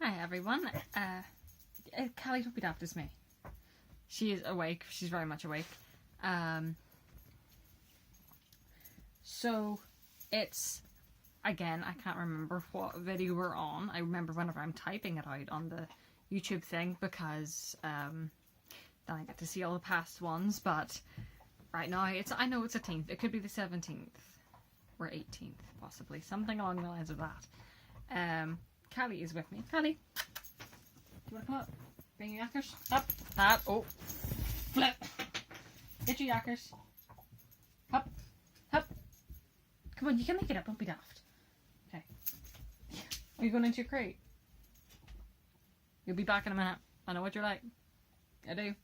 Hi everyone. Cali, don't be daft, it's me. She is awake. She's very much awake. So it's, again, I can't remember what video we're on. I remember whenever I'm typing it out on the YouTube thing because then I get to see all the past ones. But right now I know it's 18th. It could be the 17th or 18th possibly, something along the lines of that. Cali is with me. Cali, do you want to come up? Bring your yackers. Up. Up. Oh. Flip. Get your yackers. Up. Up. Come on, you can make it up. Don't be daft. Okay. Are you going into your crate? You'll be back in a minute. I know what you're like. I do.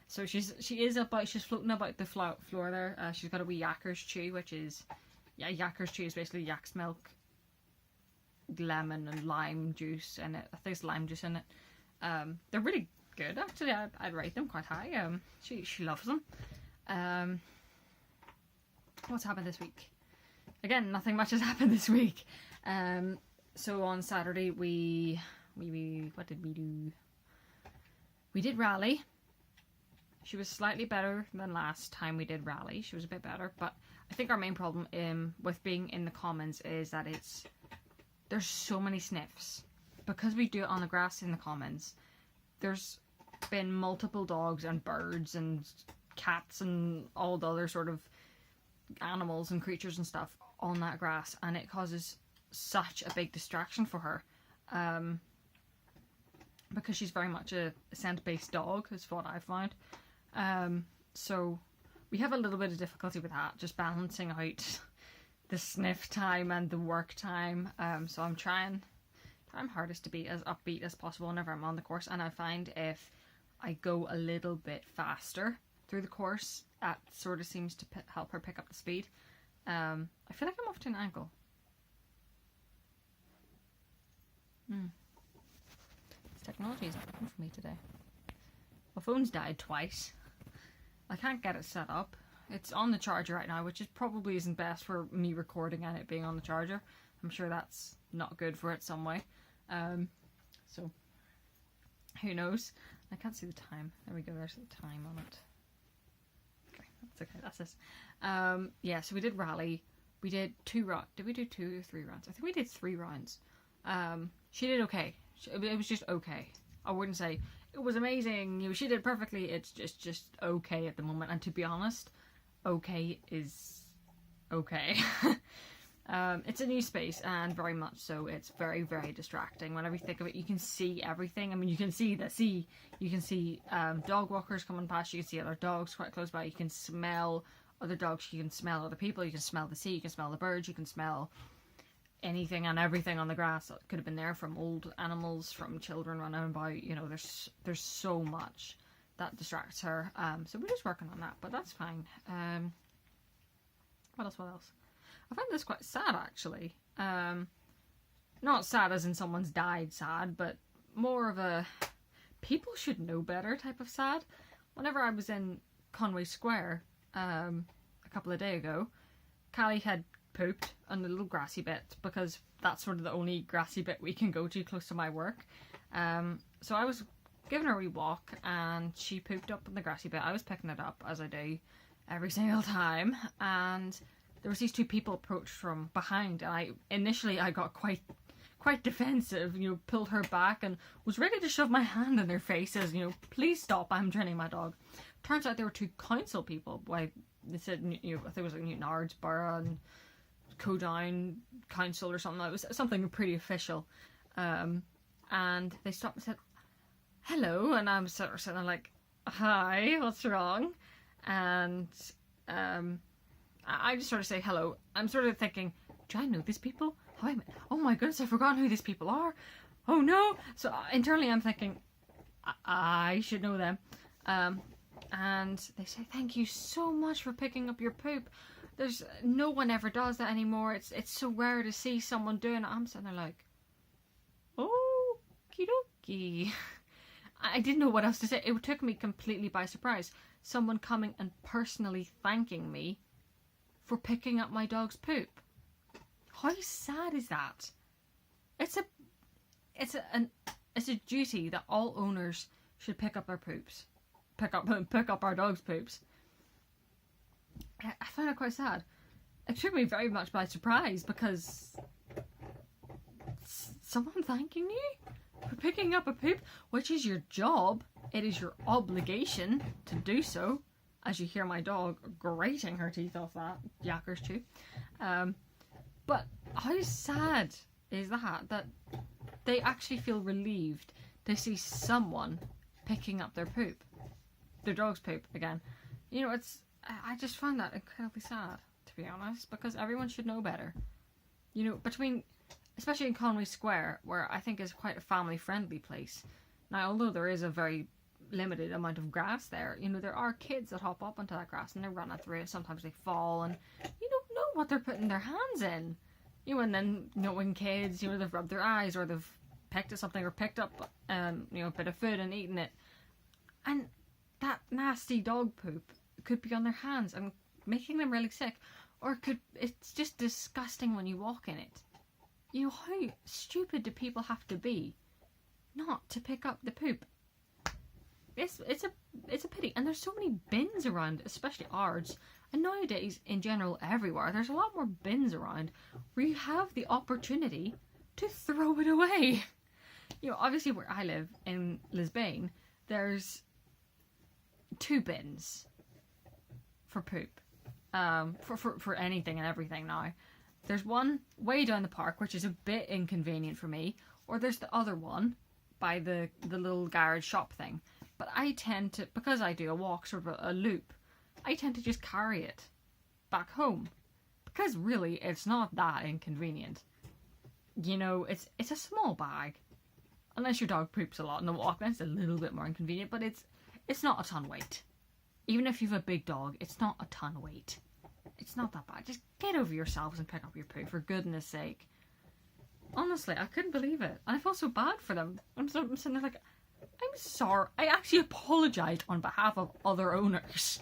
So she is about, she's floating about the floor there. She's got a wee Yackers chew, which is, yeah, Yackers chew is basically yak's milk, lemon and lime juice in it. I think it's lime juice in it. They're really good actually. I'd rate them quite high. She loves them. What's happened this week? Again, nothing much has happened this week. So on Saturday we what did we do? We did rally. She was slightly better than last time we did rally. She was a bit better, but I think our main problem with being in the commons is that there's so many sniffs. Because we do it on the grass in the commons, there's been multiple dogs and birds and cats and all the other sort of animals and creatures and stuff on that grass, and it causes such a big distraction for her. Because she's very much a scent-based dog, is what I found. So we have a little bit of difficulty with that, just balancing out the sniff time and the work time. So I'm trying hardest to be as upbeat as possible whenever I'm on the course, and I find if I go a little bit faster through the course, that sort of seems to help her pick up the speed. I feel like I'm off to an ankle. This technology isn't working for me today. My phone's died twice. I can't get it set up. It's on the charger right now, which probably isn't best for me recording and it being on the charger. I'm sure that's not good for it some way. So who knows? I can't see the time. There we go, there's the time on it. Okay, that's okay, that's this. Yeah, so we did rally. We did 2 rounds. Did we do 2 or 3 rounds? I think we did 3 rounds. She did okay. It was just okay. I wouldn't say it was amazing, you know, she did perfectly. It's just okay at the moment, and to be honest, okay is okay. It's a new space, and very much so. It's very, very distracting. Whenever you think of it, you can see everything. I mean, you can see the sea. You can see dog walkers coming past. You can see other dogs quite close by. You can smell other dogs. You can smell other people. You can smell the sea. You can smell the birds. You can smell anything and everything on the grass that could have been there, from old animals, from children running about. You know, there's so much that distracts her. So we're just working on that, but that's fine. What else? I find this quite sad, actually. Not sad as in someone's died sad, but more of a people should know better type of sad. Whenever I was in Conway Square a couple of days ago, Cali had pooped on the little grassy bit, because that's sort of the only grassy bit we can go to close to my work. So I was giving her a wee walk, and she pooped up on the grassy bit. I was picking it up, as I do every single time, and there was these 2 people approached from behind, and I got quite defensive, you know, pulled her back and was ready to shove my hand in their faces, you know, please stop, I'm training my dog. Turns out they were 2 council people. Like, they said, you know, I think it was like Newton Ards Borough and Codown Council or something. It was something pretty official. And they stopped and said, hello, and I was sort of sitting there like, hi, what's wrong? And I just sort of say hello. I'm sort of thinking, do I know these people? Oh my goodness, I've forgotten who these people are. Oh no. So internally I'm thinking, I should know them. And they say, thank you so much for picking up your poop. There's no one ever does that anymore. It's so rare to see someone doing it. I'm sitting there like, okie dokie. I didn't know what else to say. It took me completely by surprise. Someone coming and personally thanking me for picking up my dog's poop. How sad is that? it's a duty that all owners should pick up their poops, pick up our dogs' poops. I find it quite sad. It took me very much by surprise because someone thanking you for picking up a poop, which is your job. It is your obligation to do so. As you hear my dog grating her teeth off that yakker's chew. But how sad is that they actually feel relieved to see someone picking up their poop, their dog's poop again. You know, I just find that incredibly sad, to be honest, because everyone should know better. You know, especially in Conway Square, where I think is quite a family-friendly place. Now, although there is a very limited amount of grass there, you know, there are kids that hop up onto that grass and they run through it. Sometimes they fall and you don't know what they're putting their hands in. You know, and then, you know, when kids, you know, they've rubbed their eyes or they've picked at something or picked up, you know, a bit of food and eaten it. And that nasty dog poop could be on their hands and making them really sick. Or it's just disgusting when you walk in it. You know, how stupid do people have to be not to pick up the poop? It's a pity, and there's so many bins around, especially ours, and nowadays in general everywhere. There's a lot more bins around where you have the opportunity to throw it away. You know, obviously where I live in Lisbon, there's 2 bins for poop, for anything and everything now. There's one way down the park, which is a bit inconvenient for me, or there's the other one by the little garage shop thing. But I tend to, because I do a walk, sort of a loop, I tend to just carry it back home. Because really, it's not that inconvenient. You know, it's a small bag. Unless your dog poops a lot in the walk, then it's a little bit more inconvenient, but it's not a ton weight. Even if you have a big dog, it's not a ton weight. It's not that bad. Just get over yourselves and pick up your poo, for goodness sake. Honestly, I couldn't believe it. And I felt so bad for them. I'm sitting there like, I'm sorry. I actually apologised on behalf of other owners.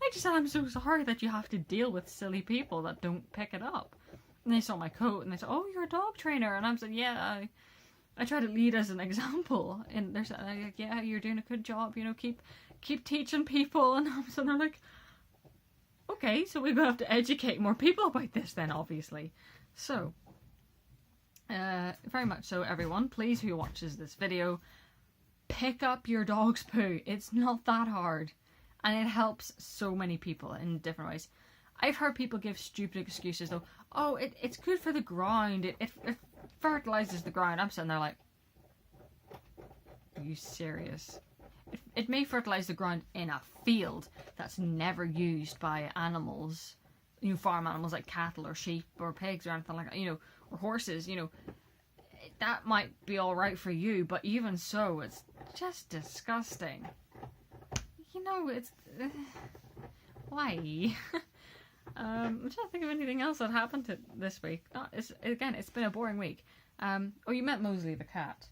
I just said, I'm so sorry that you have to deal with silly people that don't pick it up. And they saw my coat and they said, oh, you're a dog trainer. And I'm saying, yeah, I try to lead as an example. And they're saying, like, yeah, you're doing a good job. You know, keep teaching people. And I'm saying, they're like, okay, so we're going to have to educate more people about this then, obviously. So, very much so, everyone. Please, who watches this video, pick up your dog's poo. It's not that hard. And it helps so many people in different ways. I've heard people give stupid excuses though. Oh, it's good for the ground. It fertilizes the ground. I'm sitting there like, are you serious? It may fertilize the ground in a field that's never used by animals. You know, farm animals like cattle or sheep or pigs or anything like that. You know, or horses. You know, that might be alright for you, but even so, it's just disgusting. You know, it's... why? I'm trying to think of anything else that happened this week. It's been a boring week. Oh, you met Mosley the cat.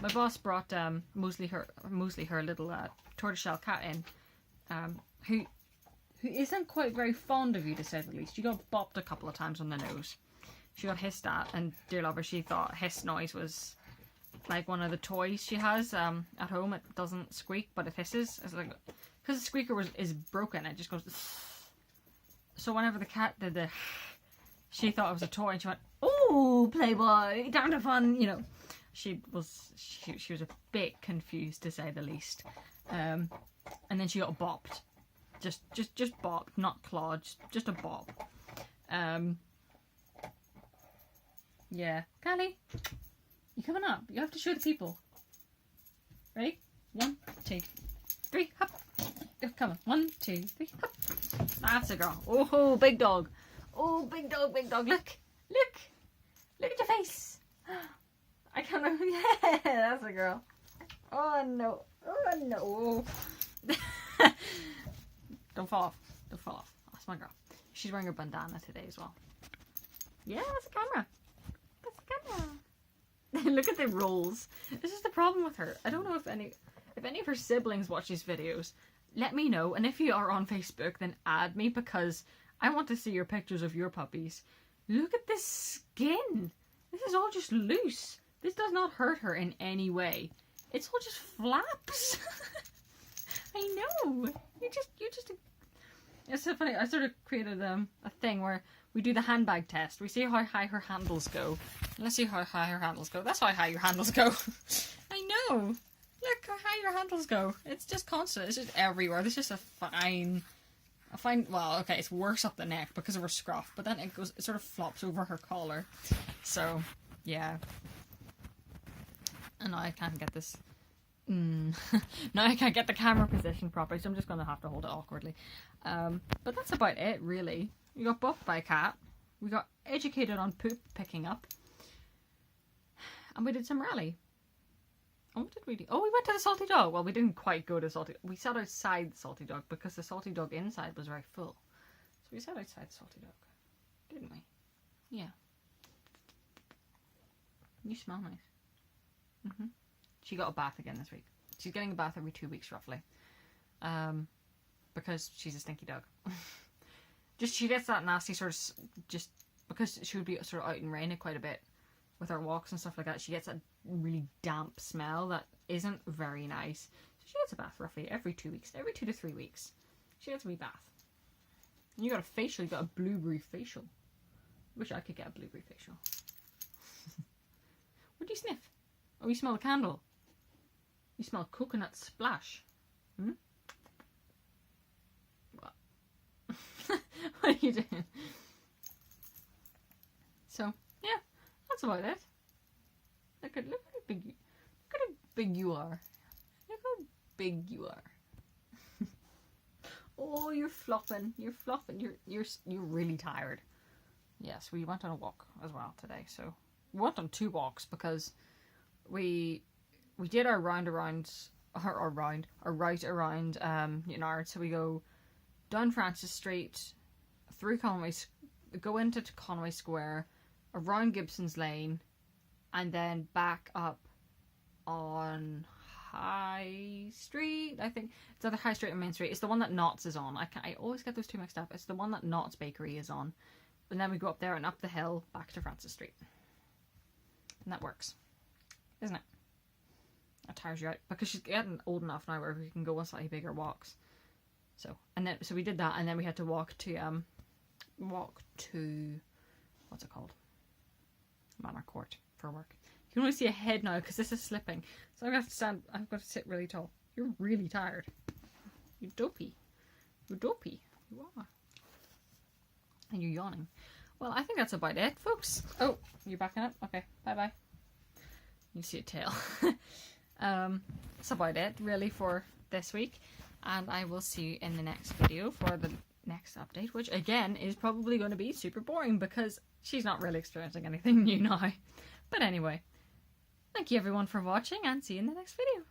My boss brought Mosley her little tortoiseshell cat in, who isn't quite very fond of you, to say the least. She got bopped a couple of times on the nose. She got hissed at, and dear lover, she thought hiss noise was like one of the toys she has at home. It doesn't squeak, but it hisses. It's like, because the squeaker is broken, it just goes. So whenever the cat did the, she thought it was a toy, and she went, "Oh, Playboy, down to fun," you know. She was a bit confused, to say the least. And then she got bopped, just bopped, not clawed, just a bop. Yeah, Cali, you coming up? You have to show the people. Ready? 1, 2, 3, hop. Oh, come on. 1, 2, 3, hop. That's a girl. Oh, big dog. Oh, big dog, big dog. Look at your face. I can't remember. Yeah, that's a girl. Oh no. Don't fall off. That's my girl. She's wearing a bandana today as well. Yeah, that's a camera. Look at the rolls. This is the problem with her. I don't know if any of her siblings watch these videos. Let me know, and if you are on Facebook, then add me, because I want to see your pictures of your puppies. Look at this skin. This is all just loose. This does not hurt her in any way. It's all just flaps. I know. You just. It's so funny. I sort of created a thing where we do the handbag test. We see how high her handles go. Let's see how high her handles go. That's how high your handles go. I know. Look how high your handles go. It's just constant. It's just everywhere. It's just a fine. Well, okay, it's worse up the neck because of her scruff, but then it sort of flops over her collar. So, yeah. And now I can't get this. Now I can't get the camera position properly, so I'm just going to have to hold it awkwardly. But that's about it, really. We got buffed by a cat. We got educated on poop picking up. And we did some rally. And what did we do? Oh, we went to the Salty Dog. Well, we didn't quite go to Salty Dog. We sat outside the Salty Dog because the Salty Dog inside was very full. So we sat outside the Salty Dog. Didn't we? Yeah. You smell nice. She got a bath again this week. She's getting a bath every 2 weeks, roughly. Because she's a stinky dog. She gets that nasty sort of, just because she would be sort of out in rain quite a bit with her walks and stuff like that. She gets that really damp smell that isn't very nice. So she gets a bath roughly every 2 weeks, every 2 to 3 weeks. She gets a wee bath. And you got a facial, you got a blueberry facial. Wish I could get a blueberry facial. What do you sniff? Oh, you smell the candle. You smell coconut splash. What? What are you doing? So, yeah, that's about it. Look how big you are. Look how big you are. Oh, you're flopping. You're flopping. You're really tired. Yes, we went on a walk as well today. So we went on 2 walks because we did our route around United. So we go down Francis Street, through Conway, go into Conway Square, around Gibson's Lane, and then back up on High Street. I think it's either High Street or Main Street. It's the one that Knott's is on. I always get those two mixed up. It's the one that Knott's Bakery is on. And then we go up there and up the hill back to Francis Street. And that works. Isn't it? That tires you out. Because she's getting old enough now where we can go on slightly bigger walks. So we did that, and then we had to walk to what's it called? Manor Court for work. You can only see a head now because this is slipping. So I've got to sit really tall. You're really tired. You're dopey. You're dopey. You are. And you're yawning. Well, I think that's about it, folks. Oh, you're backing up? Okay, bye-bye. You see a tail. That's about it, really, for this week. And I will see you in the next video for the next update, which, again, is probably going to be super boring because she's not really experiencing anything new now. But anyway, thank you everyone for watching, and see you in the next video.